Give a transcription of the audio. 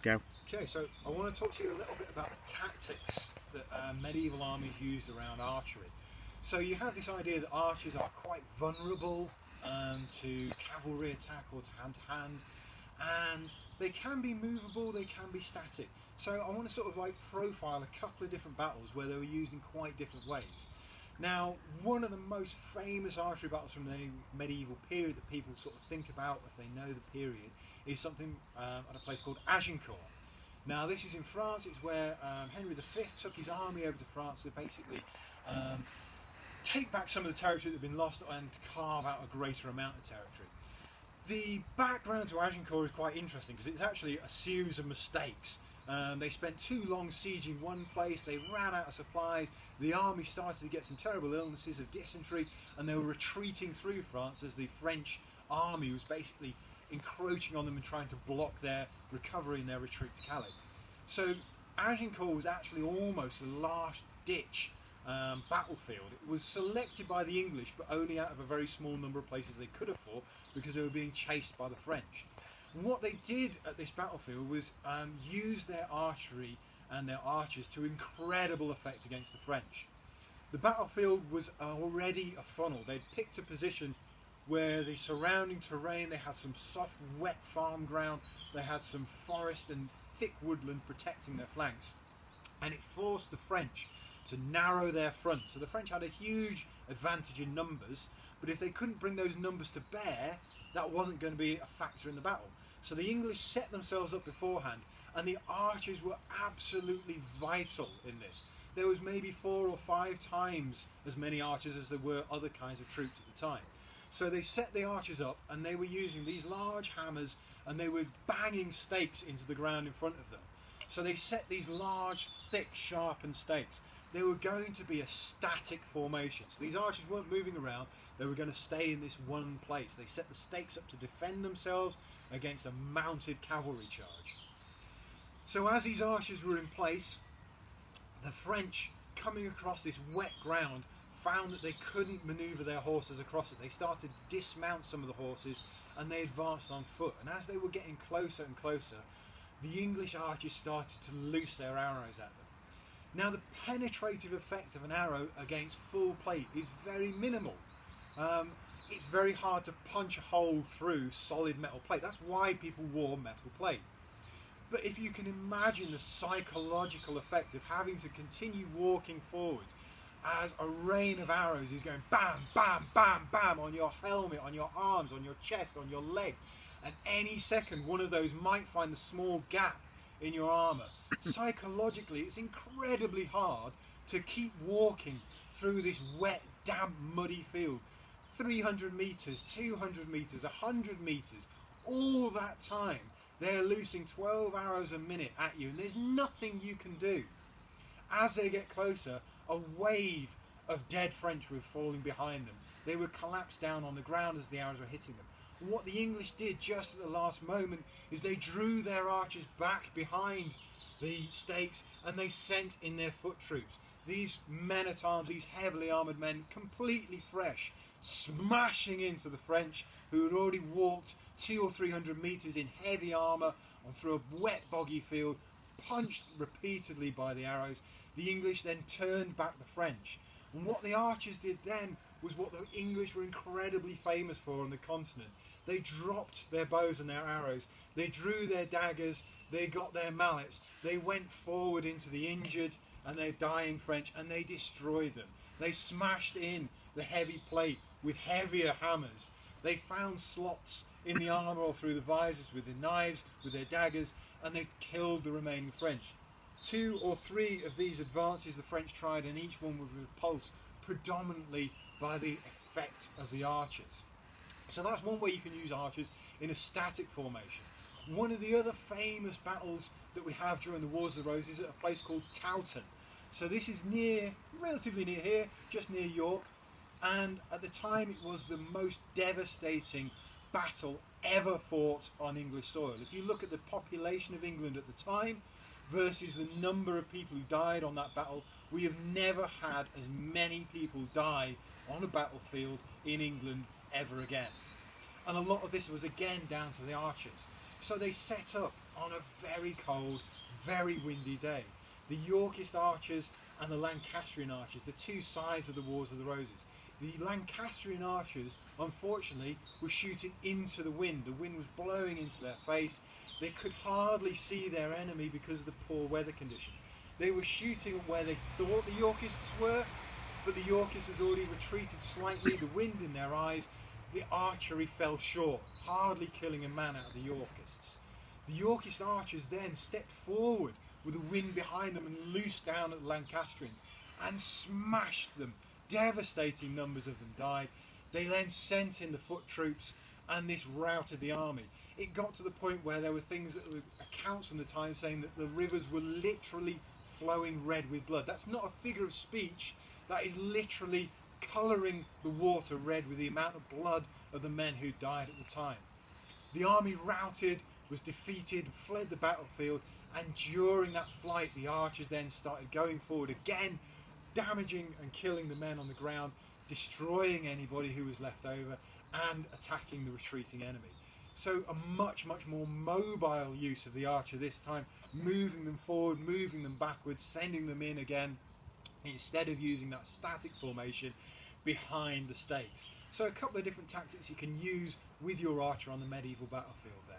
Go. Okay, so I want to talk to you a little bit about the tactics that medieval armies used around archery. So you have this idea that archers are quite vulnerable to cavalry attack or to hand, and they can be movable, they can be static. So I want to sort of like profile a couple of different battles where they were used in quite different ways. Now, one of the most famous archery battles from the medieval period that people sort of think about if they know the period is something at a place called Agincourt. Now, this is in France. It's where Henry V took his army over to France to basically take back some of the territory that had been lost and carve out a greater amount of territory. The background to Agincourt is quite interesting because it's actually a series of mistakes. They spent too long sieging one place, they ran out of supplies, the army started to get some terrible illnesses of dysentery, and they were retreating through France as the French army was basically encroaching on them and trying to block their recovery and their retreat to Calais. So Agincourt was actually almost a last ditch battlefield. It was selected by the English, but only out of a very small number of places they could have fought because they were being chased by the French. And what they did at this battlefield was use their archery and their archers to incredible effect against the French. The battlefield was already a funnel. They'd picked a position where the surrounding terrain, they had some soft, wet farm ground, they had some forest and thick woodland protecting their flanks. And it forced the French to narrow their front. So the French had a huge advantage in numbers, but if they couldn't bring those numbers to bear, that wasn't going to be a factor in the battle. So the English set themselves up beforehand, and the archers were absolutely vital in this. There was maybe 4 or 5 times as many archers as there were other kinds of troops at the time. So they set the archers up, and they were using these large hammers, and they were banging stakes into the ground in front of them. So they set these large, thick, sharpened stakes. They were going to be a static formation. So these archers weren't moving around, they were going to stay in this one place. They set the stakes up to defend themselves against a mounted cavalry charge. So as these archers were in place, the French, coming across this wet ground, found that they couldn't maneuver their horses across it. They started to dismount some of the horses and they advanced on foot. And as they were getting closer and closer, the English archers started to loose their arrows at them. Now, the penetrative effect of an arrow against full plate is very minimal. It's very hard to punch a hole through solid metal plate. That's why people wore metal plate. But if you can imagine the psychological effect of having to continue walking forward as a rain of arrows is going bam, bam, bam, bam on your helmet, on your arms, on your chest, on your leg, and any second one of those might find the small gap in your armour. Psychologically, it's incredibly hard to keep walking through this wet, damp, muddy field. 300 metres, 200 metres, 100 metres, all that time they're loosing 12 arrows a minute at you, and there's nothing you can do. As they get closer, a wave of dead French were falling behind them. They would collapse down on the ground as the arrows were hitting them. And what the English did just at the last moment is they drew their archers back behind the stakes and they sent in their foot troops. These men-at-arms, these heavily armoured men, completely fresh, smashing into the French, who had already walked 200 or 300 metres in heavy armour and through a wet, boggy field, punched repeatedly by the arrows. The English then turned back the French. And what the archers did then was what the English were incredibly famous for on the continent. They dropped their bows and their arrows, they drew their daggers, they got their mallets, they went forward into the injured and their dying French, and they destroyed them. They smashed in the heavy plate with heavier hammers. They found slots in the armour or through the visors with their knives, with their daggers, and they killed the remaining French. 2 or 3 of these advances the French tried, and each one was repulsed predominantly by the effect of the archers. So that's one way you can use archers in a static formation. One of the other famous battles that we have during the Wars of the Roses is at a place called Towton. So this is relatively near here, just near York, and at the time it was the most devastating battle ever fought on English soil. If you look at the population of England at the time versus the number of people who died on that battle, we have never had as many people die on a battlefield in England ever again. And a lot of this was again down to the archers. So they set up on a very cold, very windy day. The Yorkist archers and the Lancastrian archers, the two sides of the Wars of the Roses. The Lancastrian archers, unfortunately, were shooting into the wind. The wind was blowing into their face. They could hardly see their enemy because of the poor weather conditions. They were shooting at where they thought the Yorkists were, but the Yorkists had already retreated slightly, the wind in their eyes. The archery fell short, hardly killing a man out of the Yorkists. The Yorkist archers then stepped forward with the wind behind them and loosed down at the Lancastrians and smashed them. Devastating numbers of them died. They then sent in the foot troops and this routed the army. It got to the point where there were things that were accounts from the time saying that the rivers were literally flowing red with blood. That's not a figure of speech, that is literally colouring the water red with the amount of blood of the men who died at the time. The army routed, was defeated, fled the battlefield, and during that flight the archers then started going forward again, damaging and killing the men on the ground, destroying anybody who was left over, and attacking the retreating enemy. So a much more mobile use of the archer this time, moving them forward, moving them backwards, sending them in again, instead of using that static formation behind the stakes. So a couple of different tactics you can use with your archer on the medieval battlefield there.